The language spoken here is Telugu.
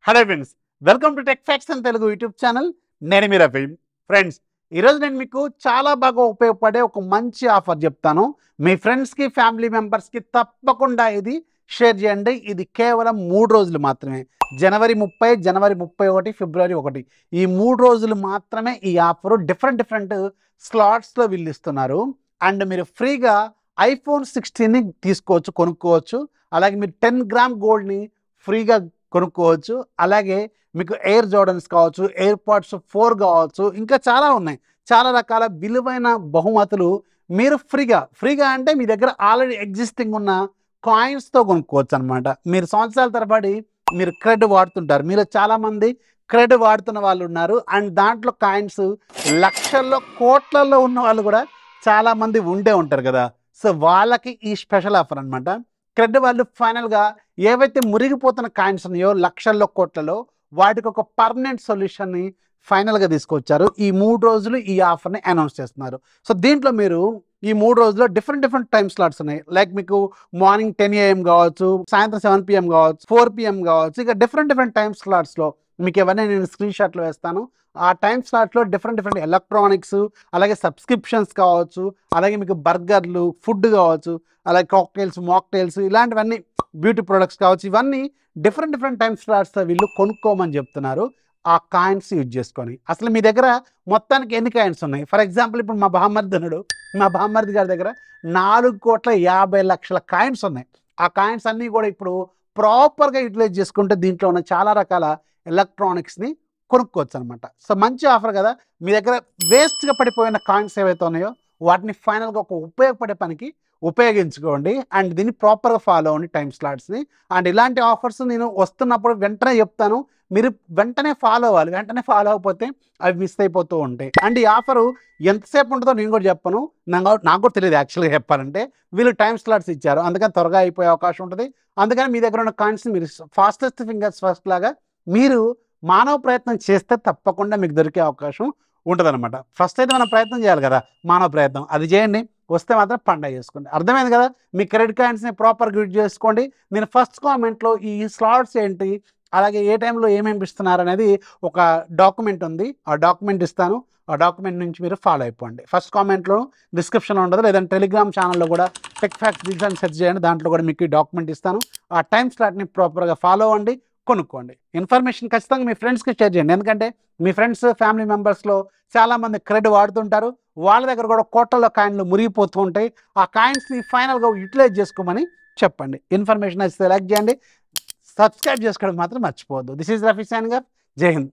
Hello friends, welcome to tech facts and Telugu YouTube channel. నేను మీ రఫీ. ఫ్రెండ్స్, ఈరోజు నేను మీకు చాలా బాగా ఉపయోగపడే ఒక మంచి ఆఫర్ చెప్తాను. మీ ఫ్రెండ్స్కి, ఫ్యామిలీ మెంబర్స్కి తప్పకుండా ఇది షేర్ చేయండి. ఇది కేవలం 3 రోజులు మాత్రమే. జనవరి 30, జనవరి 31, ఫిబ్రవరి 1 ఈ 3 రోజులు మాత్రమే ఈ ఆఫరు. డిఫరెంట్ స్లాట్స్లో వీళ్ళు ఇస్తున్నారు. అండ్ మీరు ఫ్రీగా iPhone 16ని తీసుకోవచ్చు, కొనుక్కోవచ్చు. అలాగే మీరు 10 గ్రామ్ గోల్డ్ని ఫ్రీగా కొనుక్కోవచ్చు. అలాగే మీకు ఎయిర్ జోర్డన్స్ కావచ్చు, ఎయిర్ పాడ్స్ 4 కావచ్చు, ఇంకా చాలా ఉన్నాయి. చాలా రకాల విలువైన బహుమతులు మీరు ఫ్రీగా అంటే మీ దగ్గర ఆల్రెడీ ఎగ్జిస్టింగ్ ఉన్న కాయిన్స్తో కొనుక్కోవచ్చు అనమాట. మీరు సంవత్సరాల తరబడి మీరు క్రెడ్ వాడుతుంటారు. మీరు చాలామంది క్రెడ్ వాడుతున్న వాళ్ళు ఉన్నారు. అండ్ దాంట్లో కాయిన్స్ లక్షల్లో, కోట్లలో ఉన్న వాళ్ళు కూడా చాలామంది ఉండే ఉంటారు కదా. సో వాళ్ళకి ఈ స్పెషల్ ఆఫర్ అనమాట. క్రెడ్ వాళ్ళు ఫైనల్గా ఏవైతే మురిగిపోతున్న కాయిన్స్ ఉన్నాయో లక్షల్లో, కోట్లలో, వాటికి ఒక పర్మనెంట్ సొల్యూషన్ని ఫైనల్గా తీసుకొచ్చారు. ఈ 3 రోజులు ఈ ఆఫర్ని అనౌన్స్ చేస్తున్నారు. సో దీంట్లో మీరు ఈ 3 రోజుల్లో డిఫరెంట్ టైమ్ స్లాట్స్ ఉన్నాయి. లైక్ మీకు మార్నింగ్ 10 AM కావచ్చు, సాయంత్రం 7 PM కావచ్చు, 4 PM కావచ్చు. ఇక డిఫరెంట్ టైమ్ స్లాట్స్లో మీకు ఎవరైనా నేను స్క్రీన్ షాట్లో వేస్తాను. ఆ టైమ్ స్లాట్లో డిఫరెంట్ ఎలక్ట్రానిక్స్, అలాగే సబ్స్క్రిప్షన్స్ కావచ్చు, అలాగే మీకు బర్గర్లు, ఫుడ్ కావచ్చు, అలాగే కాక్టైల్స్, మాక్టైల్స్, ఇలాంటివన్నీ బ్యూటీ ప్రొడక్ట్స్ కావచ్చు. ఇవన్నీ డిఫరెంట్ టైమ్ స్లాట్స్తో వీళ్ళు కొనుక్కోమని చెప్తున్నారు. ఆ కాయిన్స్ యూజ్ చేసుకొని అసలు మీ దగ్గర మొత్తానికి ఎన్ని కాయిన్స్ ఉన్నాయి? ఫర్ ఎగ్జాంపుల్ ఇప్పుడు మా బామ్మర్ది గారి దగ్గర 4,50,00,000 కాయిన్స్ ఉన్నాయి. ఆ కాయిన్స్ అన్నీ కూడా ఇప్పుడు ప్రాపర్గా యూటిలైజ్ చేసుకుంటే దీంట్లో ఉన్న చాలా రకాల ఎలక్ట్రానిక్స్ని కొనుక్కోవచ్చు అనమాట. సో మంచి ఆఫర్ కదా. మీ దగ్గర వేస్ట్గా పడిపోయిన కాయిన్స్ ఏవైతే ఉన్నాయో వాటిని ఫైనల్గా ఒక ఉపయోగపడే పనికి ఉపయోగించుకోండి. అండ్ దీన్ని ప్రాపర్గా ఫాలో అవ్వండి టైం స్లాట్స్ని. అండ్ ఇలాంటి ఆఫర్స్ నేను వస్తున్నప్పుడు వెంటనే చెప్తాను, మీరు వెంటనే ఫాలో అవ్వాలి. వెంటనే ఫాలో అవ్వకపోతే అవి మిస్ అయిపోతూ ఉంటాయి. అండ్ ఈ ఆఫరు ఎంతసేపు ఉంటుందో నేను కూడా చెప్పను, నాకు కూడా తెలియదు యాక్చువల్గా చెప్పాలంటే. వీళ్ళు టైం స్లాట్స్ ఇచ్చారు, అందుకని త్వరగా అయిపోయే అవకాశం ఉంటుంది. అందుకని మీ దగ్గర ఉన్న కాయిన్స్ని మీరు ఫాస్టెస్ట్ ఫింగర్స్ ఫస్ట్ లాగా మీరు మానవ ప్రయత్నం చేస్తే తప్పకుండా మీకు దొరికే అవకాశం ఉంటుందన్నమాట. ఫస్ట్ అయితే మనం ప్రయత్నం చేయాలి కదా, మానవ ప్రయత్నం. అది చేయండి, వస్తే మాత్రం పండగ చేసుకోండి. అర్థమైంది కదా. మీ క్రెడిట్ కాయిన్స్ని ప్రాపర్గా యూజ్ చేసుకోండి. నేను ఫస్ట్ కామెంట్లో ఈ స్లాట్స్ ఏంటి, అలాగే ఏ టైంలో ఏమేమి ఇస్తున్నారు అనేది ఒక డాక్యుమెంట్ ఉంది, ఆ డాక్యుమెంట్ ఇస్తాను. ఆ డాక్యుమెంట్ నుంచి మీరు ఫాలో అయిపోండి. ఫస్ట్ కామెంట్లో డిస్క్రిప్షన్లో ఉండదు, లేదంటే టెలిగ్రామ్ ఛానల్లో కూడా టెక్ ఫ్యాక్ట్స్ డిజైన్ సెర్చ్ చేయండి, దాంట్లో కూడా మీకు ఈ డాక్యుమెంట్ ఇస్తాను. ఆ టైం స్లాట్ని ప్రాపర్గా ఫాలో అవ్వండి, కొనుక్కోండి. ఇన్ఫర్మేషన్ ఖచ్చితంగా మీ ఫ్రెండ్స్కి షేర్ చేయండి. ఎందుకంటే మీ ఫ్రెండ్స్, ఫ్యామిలీ మెంబర్స్లో చాలామంది క్రెడిట్ వాడుతుంటారు. వాళ్ళ దగ్గర కూడా కోట్లలో కాయిన్లు మురిగిపోతూ ఉంటాయి. ఆ కాయిన్స్ని ఫైనల్గా యూటిలైజ్ చేసుకోమని చెప్పండి. ఇన్ఫర్మేషన్ అయితే లైక్ చేయండి, సబ్స్క్రైబ్ చేసుకోవడం మాత్రం మర్చిపోవద్దు. This is Rafi signing off. జై హింద్.